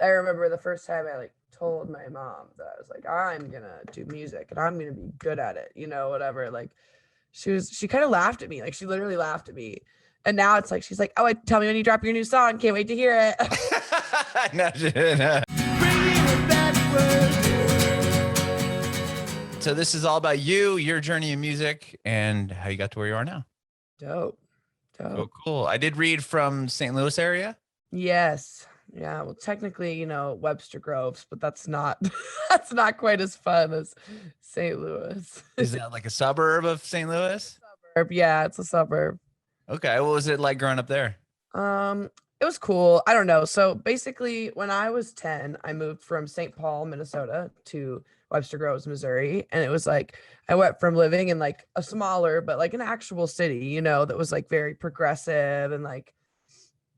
I remember the first time I like told my mom that I was like, I'm gonna do music and I'm gonna be good at it, whatever. Like she kind of laughed at me. Like she literally laughed at me. And now it's like she's like, oh, tell me when you drop your new song. Can't wait to hear it. No, she didn't. So this is all about you, your journey in music, and how you got to where you are now. Dope. Oh, cool. I did read from St. Louis area. Yes. Yeah. Well, technically, Webster Groves, but that's not that's not quite as fun as St. Louis. Is that like a suburb of St. Louis? Suburb. Yeah, it's a suburb. Okay. What was it like growing up there? It was cool. I don't know. So basically, when I was 10, I moved from St. Paul, Minnesota to Webster Groves, Missouri. And it was like I went from living in like a smaller, but like an actual city, that was like very progressive and like,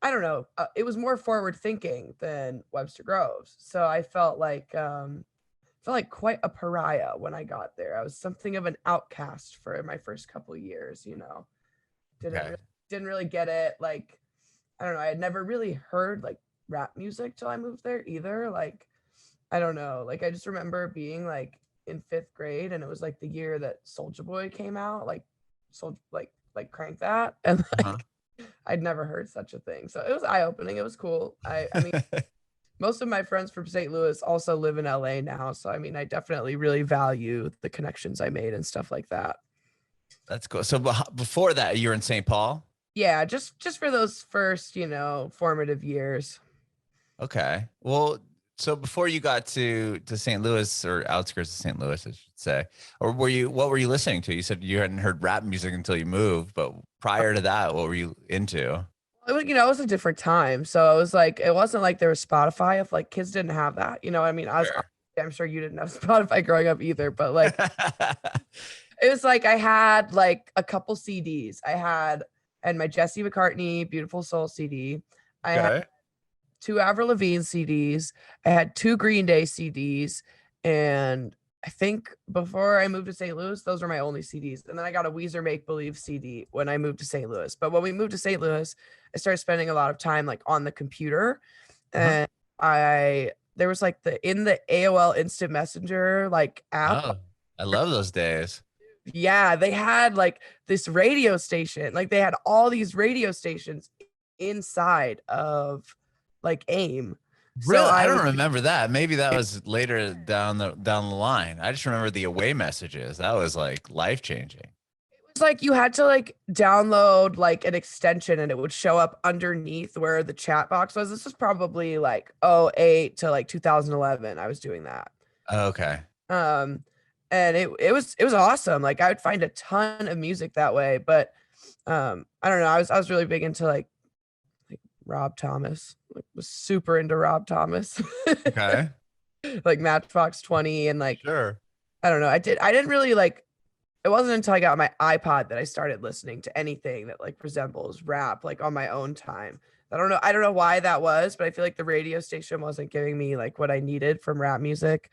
I don't know, it was more forward thinking than Webster Groves. So I felt like quite a pariah when I got there. I was something of an outcast for my first couple of years, didn't really get it. Like, I don't know. I had never really heard like rap music till I moved there either. Like, I don't know. Like, I just remember being like in 5th grade, and it was like the year that Soulja Boy came out. Like, Crank That, and like I'd never heard such a thing. So it was eye opening. It was cool. I mean, most of my friends from St. Louis also live in LA now. So I mean, I definitely really value the connections I made and stuff like that. That's cool. So before that, you were in St. Paul? Yeah, just for those first, formative years. Okay. Well, so before you got to St. Louis, or outskirts of St. Louis, I should say, or what were you listening to? You said you hadn't heard rap music until you moved, but prior to that, what were you into? It was, it was a different time. So it was like, it wasn't like there was Spotify if like kids didn't have that, I mean, I'm sure you didn't have Spotify growing up either, but like, it was like, I had like a couple CDs. I had my Jesse McCartney Beautiful Soul CD. I had 2 Avril Lavigne CDs. I had 2 Green Day CDs. And I think before I moved to St. Louis, those were my only CDs. And then I got a Weezer Make Believe CD when I moved to St. Louis. But when we moved to St. Louis, I started spending a lot of time like on the computer. And there was like in the AOL Instant Messenger like app. Oh, I love those days. Yeah, they had like this radio station. Like they had all these radio stations inside of like AIM. Really? So I don't remember that. Maybe that was later down the line. I just remember the away messages. That was like life-changing. It was like you had to like download like an extension and it would show up underneath where the chat box was. This was probably like 08 to like 2011. I was doing that. Okay. And it was awesome. Like I would find a ton of music that way, but I don't know. I was really big into like Rob Thomas. Like, was super into Rob Thomas. Okay. Like Matchbox 20 and like sure. I don't know. I didn't really like. It wasn't until I got my iPod that I started listening to anything that like resembles rap, like on my own time. I don't know why that was, but I feel like the radio station wasn't giving me like what I needed from rap music.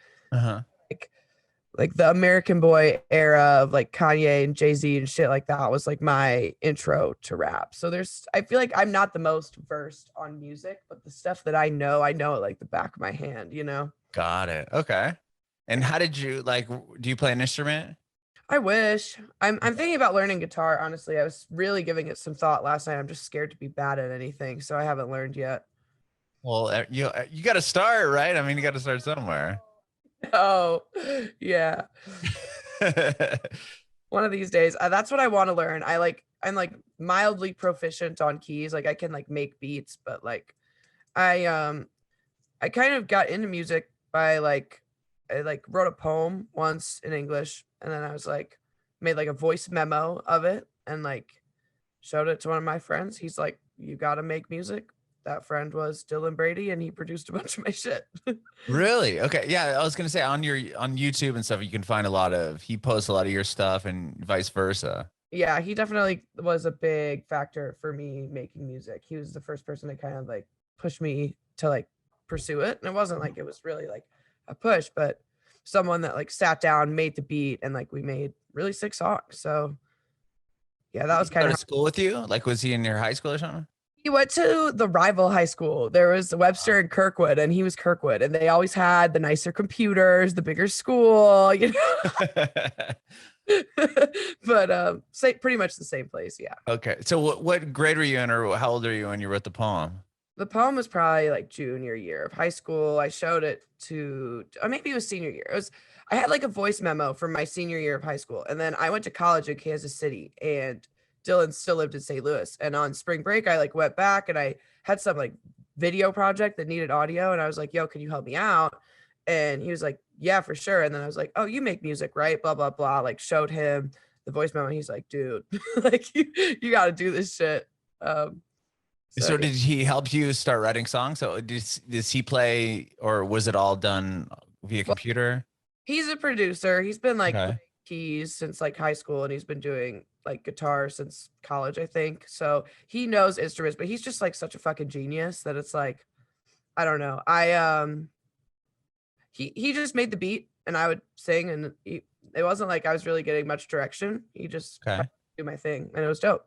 Like the American Boy era of like Kanye and Jay-Z and shit like that was like my intro to rap. So I feel like I'm not the most versed on music, but the stuff that I know it like the back of my hand, Got it. Okay. And how did you do you play an instrument? I wish. I'm thinking about learning guitar, honestly. I was really giving it some thought last night. I'm just scared to be bad at anything, so I haven't learned yet. Well, you got to start, right? I mean, you got to start somewhere. Oh, yeah. One of these days. That's what I want to learn. I'm like mildly proficient on keys. Like I can like make beats, but like I kind of got into music by I wrote a poem once in English, and then I was like made like a voice memo of it and like showed it to one of my friends. He's like, "You got to make music." That friend was Dylan Brady, and he produced a bunch of my shit. Really? Okay. Yeah. I was going to say on YouTube and stuff, you can find he posts a lot of your stuff and vice versa. Yeah. He definitely was a big factor for me making music. He was the first person to kind of like push me to like pursue it. And it wasn't like, it was really like a push, but someone that like sat down, made the beat, and like we made really sick songs. So yeah, that was kind of school with you. Like, was he in your high school or something? He went to the rival high school. There was Webster and Kirkwood, and he was Kirkwood, and they always had the nicer computers, the bigger school, you know. But say pretty much the same place, yeah. Okay. So what grade were you in, or how old are you when you wrote the poem? The poem was probably like junior year of high school. I showed it to, or maybe it was senior year. It was, I had like a voice memo from my senior year of high school. And then I went to college in Kansas City, and Dylan still lived in St. Louis. And on spring break, I like went back and I had some like video project that needed audio. And I was like, yo, can you help me out? And he was like, yeah, for sure. And then I was like, oh, you make music, right? Blah, blah, blah. Like showed him the voice memo. He's like, dude, like you got to do this shit. So did he help you start writing songs? So does he play, or was it all done via computer? He's a producer. He's been like Okay. playing keys since like high school, and he's been doing like guitar since college, I think. So he knows instruments, but he's just like such a fucking genius that it's like, I don't know. He just made the beat and I would sing, and it wasn't like I was really getting much direction. He just Okay. do my thing, and it was dope.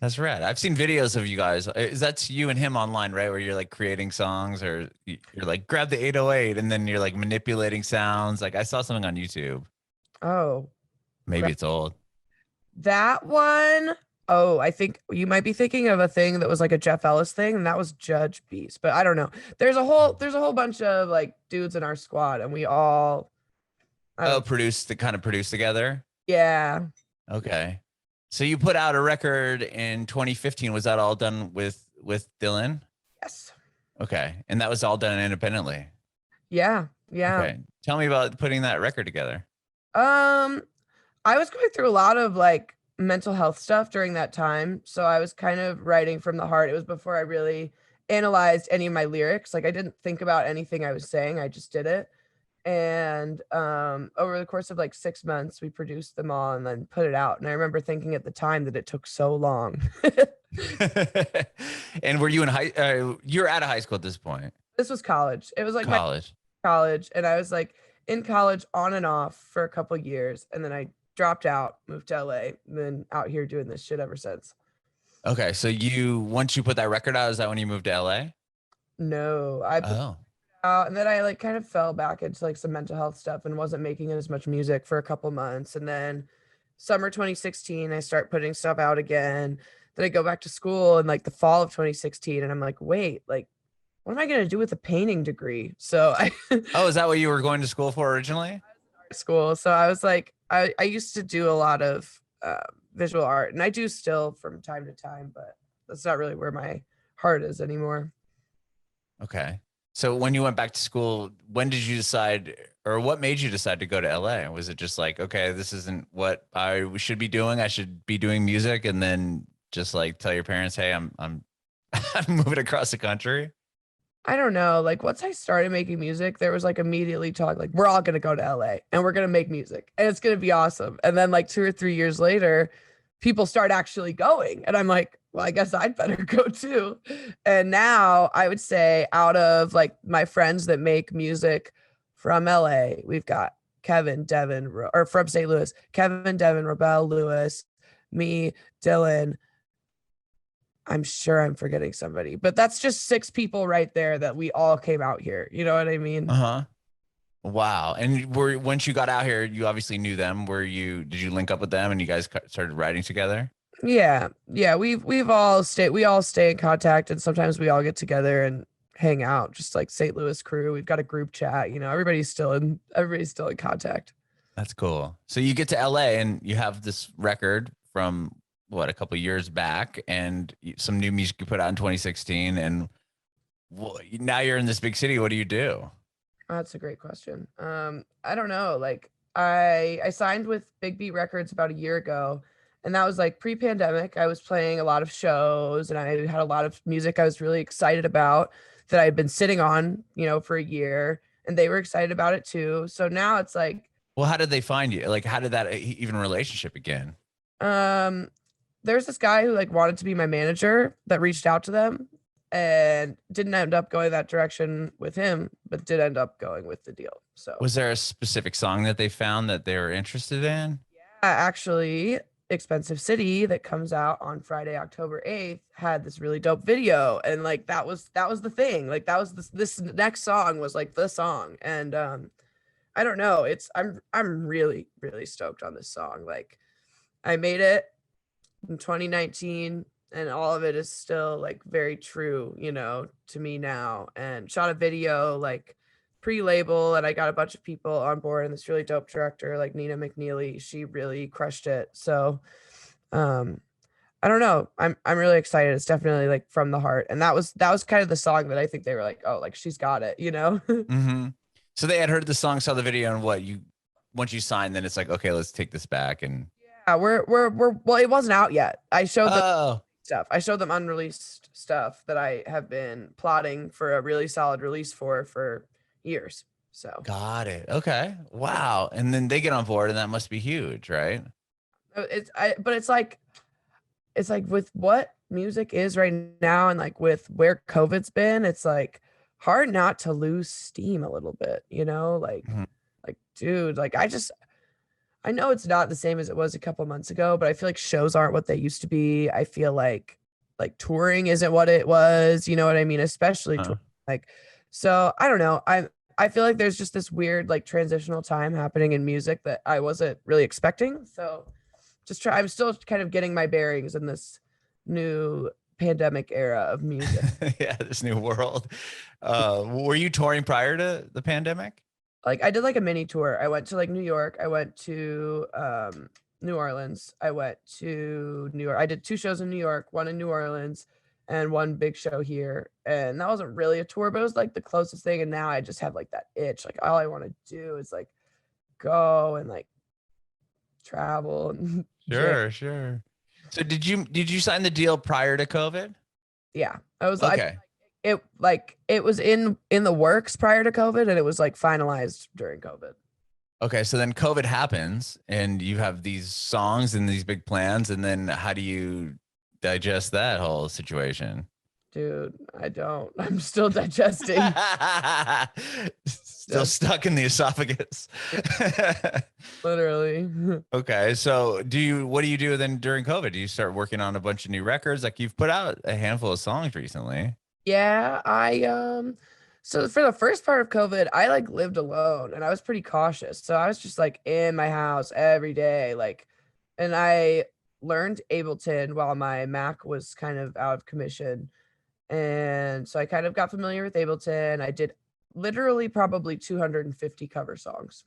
That's rad. I've seen videos of you guys. Is that's you and him online, right? Where you're like creating songs, or you're like grab the 808 and then you're like manipulating sounds. Like I saw something on YouTube. Oh, Maybe it's old. that one. Oh, I think you might be thinking of a thing that was like a Jeff Ellis thing, and that was Judge Beast. But I don't know. There's a whole bunch of like dudes in our squad, and we all Kind of produced together. yeah. Okay. So you put out a record in 2015. Was that all done with Dylan? Yes. Okay. And that was all done independently. Yeah. Yeah. Okay. Tell me about putting that record together. I was going through a lot of like mental health stuff during that time. So I was kind of writing from the heart. It was before I really analyzed any of my lyrics. Like I didn't think about anything I was saying. I just did it. And over the course of like 6 months, we produced them all and then put it out. And I remember thinking at the time that it took so long. And were you you're out of high school at this point? This was college. It was like my College. college. And I was like in college on and off for a couple years. And then I dropped out, moved to LA, and then out here doing this shit ever since. Okay. So once you put that record out, is that when you moved to LA? No, I put Oh. out, and then I like kind of fell back into like some mental health stuff and wasn't making as much music for a couple months. And then summer 2016, I start putting stuff out again. Then I go back to school in like the fall of 2016, and I'm like, wait, like, what am I gonna do with a painting degree? So I Oh, is that what you were going to school for originally? school. So I was like, I used to do a lot of visual art, and I do still from time to time, but that's not really where my heart is anymore. Okay. So when you went back to school, when did you decide, or what made you decide to go to LA? Was it just like, okay, this isn't what I should be doing. I should be doing music, and then just like tell your parents, hey, I'm I'm moving across the country. I don't know. Like once I started making music, there was like immediately talk like we're all gonna go to LA and we're gonna make music and it's gonna be awesome. And then like 2 or 3 years later, people start actually going. And I'm like, well, I guess I'd better go too. And now I would say out of like my friends that make music from LA, we've got Kevin, Devin, or from St. Louis, Kevin, Devin, Robel, Lewis, me, Dylan. I'm sure I'm forgetting somebody, but that's just 6 people right there that we all came out here. You know what I mean? Uh-huh. Wow. And once you got out here, you obviously knew them. Did you link up with them and you guys started writing together? Yeah. Yeah. We all stay in contact, and sometimes we all get together and hang out, just like St. Louis crew. We've got a group chat, everybody's still in contact. That's cool. So you get to LA and you have this record from a couple of years back, and some new music you put out in 2016. And now you're in this big city. What do you do? That's a great question. I don't know. Like I signed with Big Beat Records about a year ago, and that was like pre-pandemic. I was playing a lot of shows, and I had a lot of music I was really excited about that I had been sitting on, for a year, and they were excited about it too. So now it's like, Well, how did they find you? Like, how did that even relationship begin? um, there's this guy who like wanted to be my manager that reached out to them and didn't end up going that direction with him, but did end up going with the deal. So Was there a specific song that they found that they were interested in? yeah, actually, Expensive City that comes out on Friday, October 8th, had this really dope video. And like that was the thing. Like that was this next song was like the song. And I don't know. I'm really, really stoked on this song. Like I made it in 2019 and all of it is still like very true, you know, to me now. And shot a video like pre-label, and I got a bunch of people on board, and this really dope director like Nina McNeely, she really crushed it. So I don't know. I'm really excited. It's definitely like from the heart. And that was kind of the song that I think they were like, oh, like she's got it, you know? Mm-hmm. So they had heard the song, saw the video, and once you signed, then it's like, okay, let's take this back. And Yeah, we're well, it wasn't out yet. I showed them oh, stuff. I showed them unreleased stuff that I have been plotting for a really solid release for years. So got it. Okay. Wow. And then they get on board, and that must be huge, right? but it's like with what music is right now and like with where COVID's been, it's like hard not to lose steam a little bit, you know? Mhm. Like dude, like I know it's not the same as it was a couple months ago, but I feel like shows aren't what they used to be. I feel like touring isn't what it was, you know what I mean? Especially Huh. like so I don't know. I feel like there's just this weird like transitional time happening in music that I wasn't really expecting. So I'm still kind of getting my bearings in this new pandemic era of music. Yeah, this new world. Were you touring prior to the pandemic? Like I did like a mini tour. I went to like New York. I went to New Orleans. I went to New York. I did two shows in New York, one in New Orleans and one big show here. And that wasn't really a tour, but it was like the closest thing. And now I just have like that itch. Like all I want to do is like go and like travel and jam. Sure. So did you sign the deal prior to COVID? Yeah. I was Okay. it was in the works prior to COVID, and it was like finalized during COVID. Okay, so then COVID happens and you have these songs and these big plans, and then how do you digest that whole situation? Dude, I don't. I'm still digesting. Still stuck in the esophagus. Literally. Okay, so what do you do then during COVID? Do you start working on a bunch of new records? Like you've put out a handful of songs recently. Yeah, so for the first part of COVID, I like lived alone and I was pretty cautious. So I was just like in my house every day, like, and I learned Ableton while my Mac was kind of out of commission. And so I kind of got familiar with Ableton. I did literally probably 250 cover songs.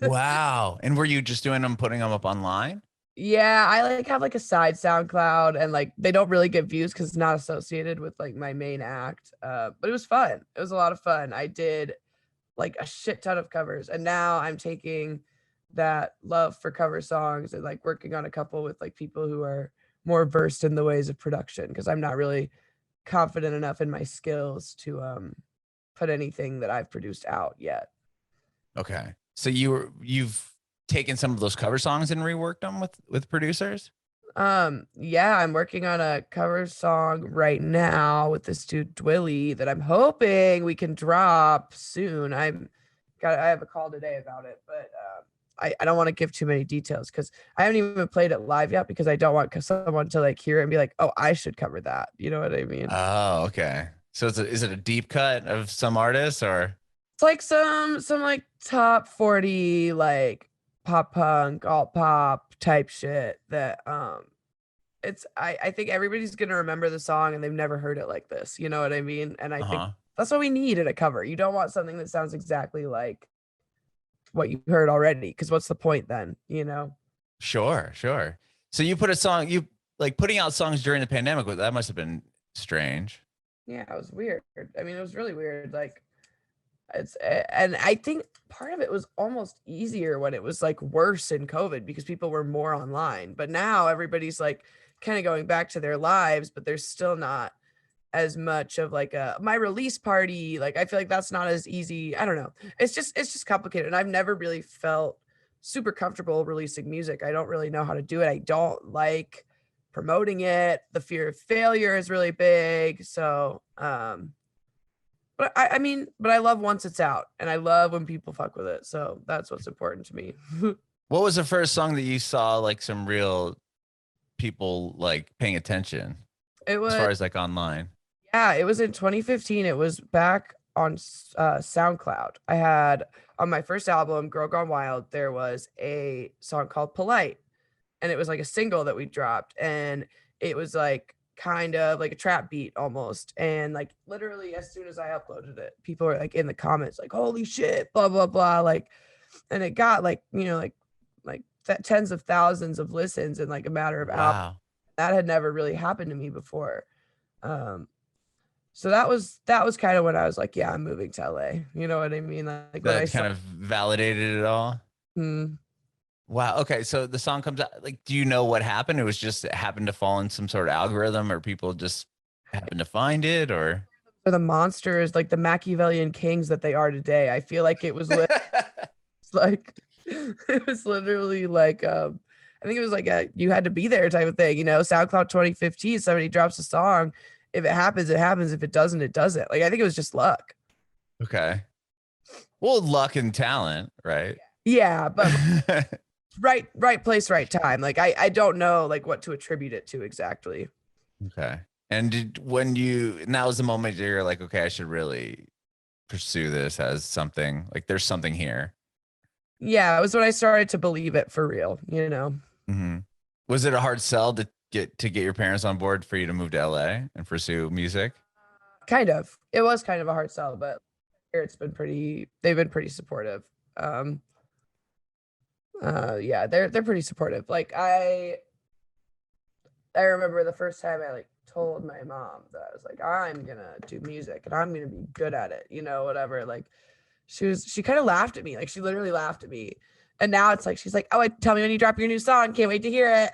Wow. And were you just doing them, putting them up online? Yeah, I like have like a side SoundCloud, and like they don't really get views because it's not associated with like my main act. But it was fun. It was a lot of fun. I did like a shit ton of covers, and now I'm taking that love for cover songs and like working on a couple with like people who are more versed in the ways of production, because I'm not really confident enough in my skills to put anything that I've produced out yet. Okay. So you've taken some of those cover songs and reworked them with producers? Yeah, I'm working on a cover song right now with this dude Dwilly that I'm hoping we can drop soon. I have a call today about it, but I don't want to give too many details because I haven't even played it live yet, because I don't want someone to like hear it and be like, oh, I should cover that. You know what I mean? Oh, okay. So is it a deep cut of some artists or? It's like some like top 40 like pop punk, alt pop type shit that it's I think everybody's gonna remember the song and they've never heard it like this. You know what I mean? And I think Uh-huh. that's what we need in a cover. You don't want something that sounds exactly like what you heard already, because what's the point then, you know? Sure. So you put a song, you like putting out songs during the pandemic, that must have been strange. Yeah, it was weird. I mean, it was really weird. Like and I think part of it was almost easier when it was like worse in COVID because people were more online. But now everybody's like kind of going back to their lives, but there's still not as much of like a my release party. Like I feel like that's not as easy. I don't know. It's just complicated. And I've never really felt super comfortable releasing music. I don't really know how to do it. I don't like promoting it. The fear of failure is really big. So but I mean, but I love once it's out, and I love when people fuck with it. So that's what's important to me. What was the first song that you saw like some real people like paying attention It as far was, as like online? yeah, it was in 2015. It was back on SoundCloud. I had on my first album, Girl Gone Wild, there was a song called Polite, and it was like a single that we dropped, and it was like kind of like a trap beat almost. And like literally as soon as I uploaded it, people were like in the comments, like, holy shit, blah, blah, blah. Like, and it got like, like that tens of thousands of listens in like a matter of hours. Wow. That had never really happened to me before. Um, so that was kind of when I was like, yeah, I'm moving to LA. You know what I mean? Like when I That saw, kind of validated it all. hmm, Wow. Okay. So the song comes out. Like, do you know what happened? It was just it happened to fall in some sort of algorithm, or people just happened to find it, or. for the monsters, like the Machiavellian kings that they are today. I feel like it was like it was literally like I think it was like a you had to be there type of thing, SoundCloud 2015, somebody drops a song. If it happens, it happens. If it doesn't, it doesn't. Like I think it was just luck. Okay. Well, luck and talent, right? Yeah, but right place, right time. Like I don't know like what to attribute it to exactly. Okay. And now is the moment you're like, okay, I should really pursue this as something like there's something here. Yeah, it was when I started to believe it for real. Mm-hmm. Was it a hard sell to get your parents on board for you to move to LA and pursue music? Kind of. It was kind of a hard sell, but here they've been pretty supportive. Yeah, they're pretty supportive. Like I remember the first time I like told my mom that I was like, I'm gonna do music and I'm gonna be good at it, whatever. Like she kind of laughed at me. Like she literally laughed at me. And now it's like she's like, oh, tell me when you drop your new song. Can't wait to hear it.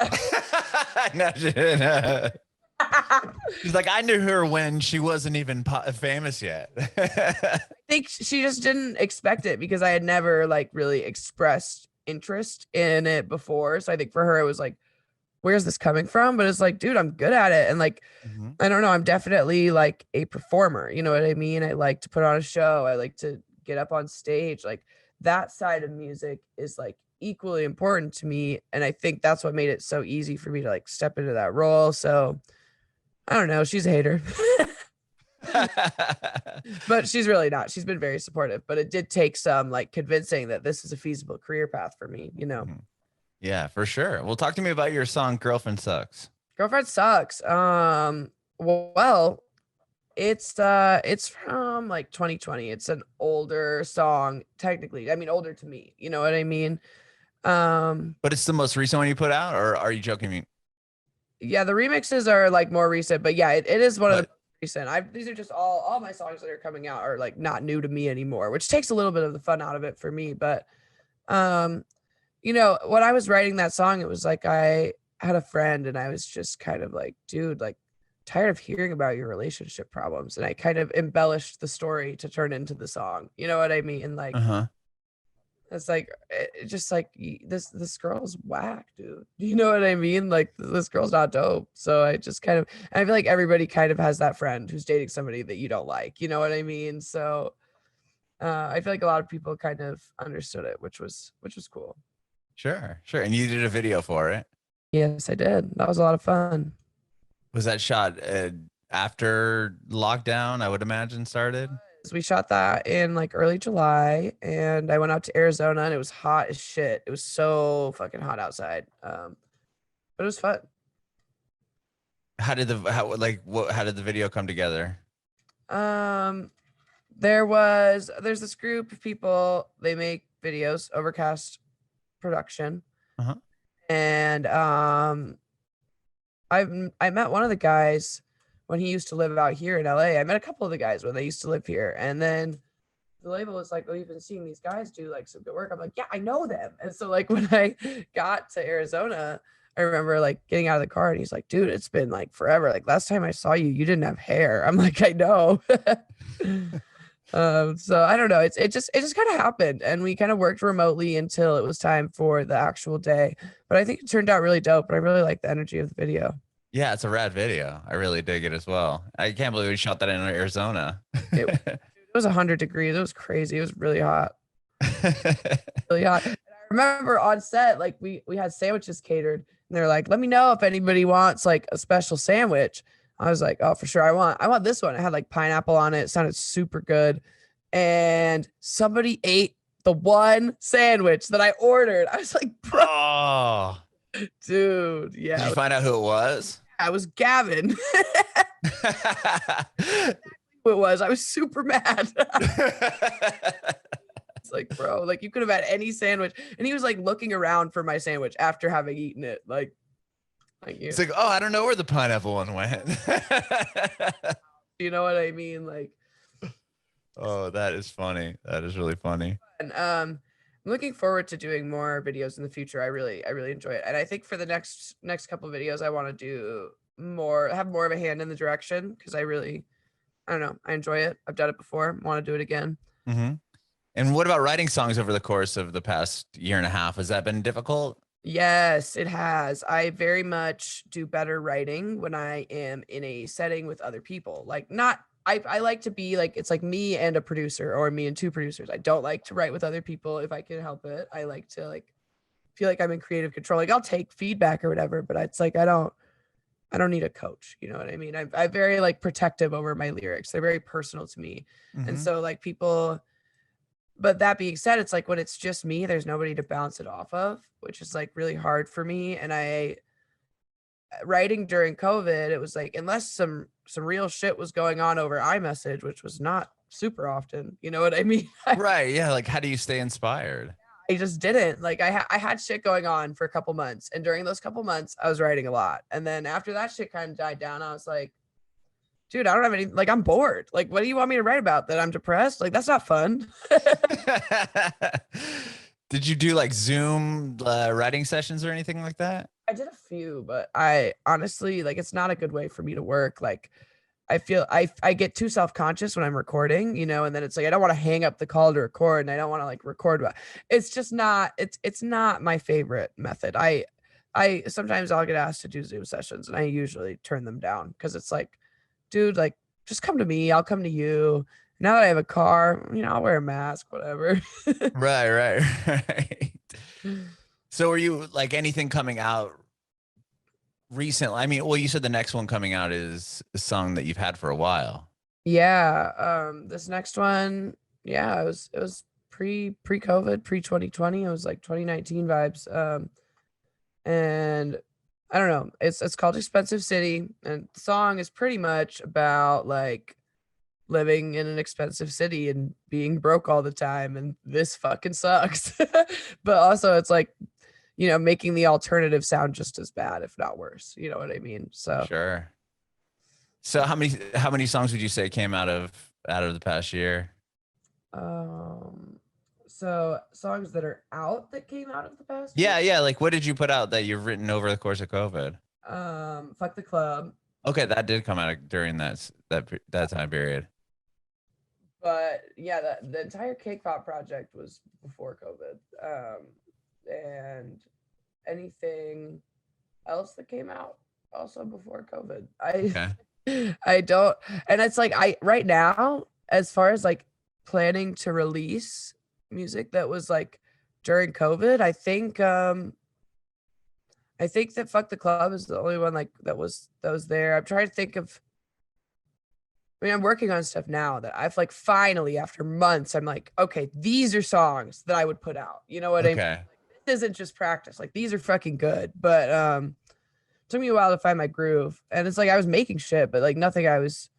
No, she didn't. She's like, I knew her when she wasn't even famous yet. I think she just didn't expect it because I had never like really expressed interest in it before. So I think for her it was like, where's this coming from? But it's like, dude, I'm good at it. And like, Mm-hmm. I don't know, I'm definitely like a performer. You know what I mean? I like to put on a show. I like to get up on stage. Like that side of music is like equally important to me. And I think that's what made it so easy for me to like step into that role. So I don't know. She's a hater. But she's really not. She's been very supportive, but it did take some like convincing that this is a feasible career path for me. Yeah, for sure. Well, talk to me about your song Girlfriend Sucks. Girlfriend Sucks. Well, it's from like 2020. It's an older song, technically. I mean, older to me. You know what I mean? But it's the most recent one you put out, or are you joking? Yeah, the remixes are like more recent, but yeah, it is one of the recent. These are just all my songs that are coming out are like not new to me anymore, which takes a little bit of the fun out of it for me. But when I was writing that song, it was like I had a friend and I was just kind of like, dude, like tired of hearing about your relationship problems. And I kind of embellished the story to turn into the song. You know what I mean? Like it's like it just like this girl's whack, dude. You know what I mean? Like this girl's not dope. So I just kind of I feel like everybody kind of has that friend who's dating somebody that you don't like. You know what I mean? So I feel like a lot of people kind of understood it, which was cool. Sure. And you did a video for it. Yes, I did. That was a lot of fun. Was that shot after lockdown, I would imagine, started? We shot that in like early July and I went out to Arizona and it was hot as shit. It was so fucking hot outside. But it was fun. How did the video come together? There's this group of people, they make videos, Overcast Production. And I met one of the guys when he used to live out here in LA. I met a couple of the guys when they used to live here. And then the label was like, well, you've been seeing these guys do like some good work. I'm like, yeah, I know them. And so like when I got to Arizona, I remember like getting out of the car and he's like, dude, it's been like forever. Like last time I saw you, you didn't have hair. I'm like, I know. So I don't know. It just kind of happened and we kind of worked remotely until it was time for the actual day. But I think it turned out really dope. And I really like the energy of the video. Yeah, it's a rad video. I really dig it as well. I can't believe we shot that in Arizona. It was 100 degrees. It was crazy. It was really hot. Really hot. And I remember on set, like we had sandwiches catered And they're like, let me know if anybody wants like a special sandwich. I was like, oh, for sure. I want this one. It had like pineapple on it. It sounded super good. And somebody ate the one sandwich that I ordered. I was like, bro, Oh, dude. did Yeah. you find out who it was? I was Gavin. Who it was. I was super mad. It's like, bro, like you could have had any sandwich. And he was like looking around for my sandwich after having eaten it. Like you. It's like, oh, I don't know where the pineapple one went. You know what I mean? Like, oh, that is funny. That is really funny. and I'm looking forward to doing more videos in the future. I really enjoy it. And I think for the next couple of videos, I want to do have more of a hand in the direction because I don't know, I enjoy it. I've done it before. Want to do it again. Mm-hmm. And what about writing songs over the course of the past year and a half? Has that been difficult? Yes, it has. I very much do better writing when I am in a setting with other people. Like not I like to be like it's like me and a producer or me and two producers. I don't like to write with other people if I can help it. I like to like feel like I'm in creative control. Like I'll take feedback or whatever, but it's like I don't need a coach. You know what I mean? I'm very like protective over my lyrics. They're very personal to me. Mm-hmm. And so like people, but that being said, it's like when it's just me, there's nobody to bounce it off of, which is like really hard for me. And writing during COVID, it was like, unless some real shit was going on over iMessage, which was not super often, you know what I mean? Right. Yeah. Like, how do you stay inspired? I just didn't like, I had shit going on for a couple months. And during those couple months, I was writing a lot. And then after that shit kind of died down, I was like, dude, I don't have any, like, I'm bored. Like, what do you want me to write about? That I'm depressed? Like, that's not fun. Did you do like Zoom writing sessions or anything like that? I did a few, but I honestly, like, it's not a good way for me to work. Like, I feel I get too self-conscious when I'm recording, you know, and then it's like, I don't want to hang up the call to record and I don't want to like record. It's just not, it's not my favorite method. I sometimes I'll get asked to do Zoom sessions and I usually turn them down because it's like, dude, like, just come to me. I'll come to you. Now that I have a car, you know, I'll wear a mask, whatever. Right. So are you like anything coming out recently? I mean, well, you said the next one coming out is a song that you've had for a while. Yeah. This next one, yeah, it was pre-COVID, pre-2020. It was like 2019 vibes. And I don't know. It's called Expensive City, and the song is pretty much about like living in an expensive city and being broke all the time, and this fucking sucks. But also, it's like, you know, making the alternative sound just as bad, if not worse. You know what I mean? So Sure. So how many songs would you say came out of the past year? So songs that are out that came out of the past Yeah, year? yeah. Like, what did you put out that you've written over the course of COVID? Fuck the Club. Okay, that did come out during that time period. But yeah, the entire Cake Pop project was before COVID. And anything else that came out also before COVID. Okay. I don't, and it's like right now, as far as like planning to release music that was like during COVID, I think that Fuck the Club is the only one like that was there. I'm trying to think of, I mean, I'm working on stuff now that I've like finally, after months, I'm like, okay, these are songs that I would put out. You know what I mean? Okay. This isn't just practice. Like these are fucking good. But took me a while to find my groove. And it's like I was making shit, but like nothing I was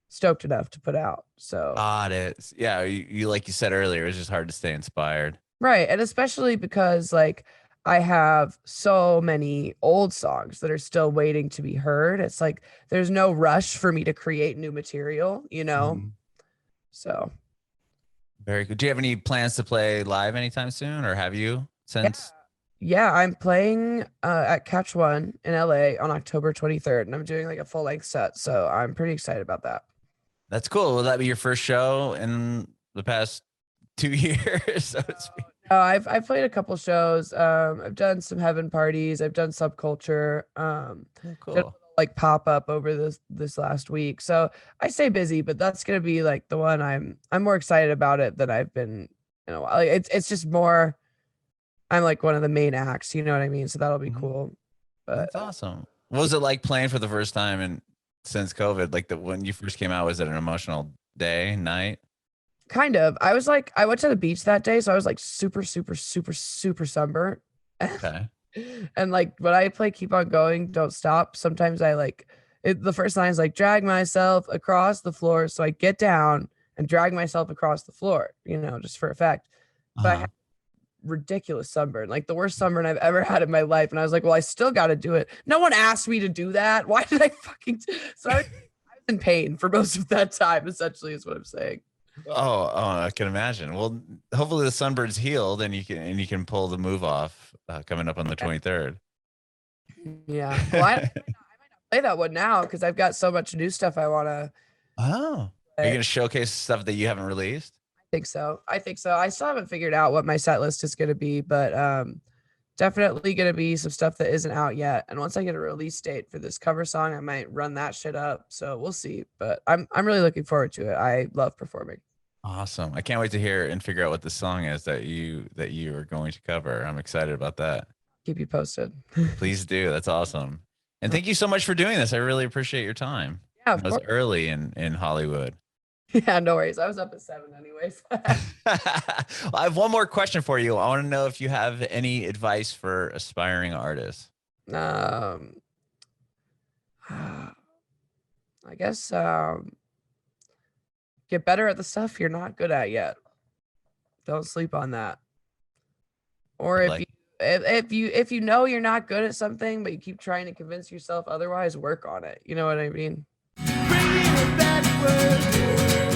stoked enough to put out. So Got it. Yeah, you like you said earlier, it's just hard to stay inspired. right. And especially because like I have so many old songs that are still waiting to be heard. It's like there's no rush for me to create new material, you know? Mhm. So Very good. Do you have any plans to play live anytime soon, or have you since? yeah, I'm playing at Catch One in LA on October 23rd, and I'm doing like a full length set. So I'm pretty excited about that. That's cool. Will that be your first show in the past 2 years, so to speak? Oh, I've played a couple shows. I've done some heaven parties. I've done Subculture. Did a Cool. little, like pop up over this last week. So I stay busy, but that's gonna be like the one I'm more excited about it than I've been in a while. Like, it's just more. I'm like one of the main acts. You know what I mean? So that'll be Mhm. cool. But That's awesome. What was it like playing for the first time and since COVID? Like when you first came out, was it an emotional day, night? kind of. I went to the beach that day, so I was like super, super, super, super sunburnt. Okay. And like when I play Keep On Going, Don't Stop, sometimes I like the first line is like drag myself across the floor. So I get down and drag myself across the floor, just for effect. But I Uh-huh. had ridiculous sunburn, like the worst sunburn I've ever had in my life. And I was like, well, I still got to do it. No one asked me to do that. Why did I fucking so I was in pain for most of that time, essentially, is what I'm saying. I can imagine. Well, hopefully the sunburn's healed and you can pull the move off coming up on the 23rd. Yeah. Well, I might not play that one now because I've got so much new stuff I want to. Oh, are you going to showcase stuff that you haven't released? I think so. I still haven't figured out what my set list is going to be, but definitely going to be some stuff that isn't out yet. And once I get a release date for this cover song, I might run that shit up. So we'll see. But I'm really looking forward to it. I love performing. Awesome. I can't wait to hear and figure out what the song is that you are going to cover. I'm excited about that. Keep you posted. Please do. That's awesome. And thank you so much for doing this. I really appreciate your time. Yeah, It was early in Hollywood. Yeah, no worries. I was up at 7 anyways. Well, I have one more question for you. I want to know if you have any advice for aspiring artists. I guess get better at the stuff you're not good at yet. Don't sleep on that. Or if you know you're not good at something, but you keep trying to convince yourself otherwise, work on it. You know what I mean? Bringing it backward.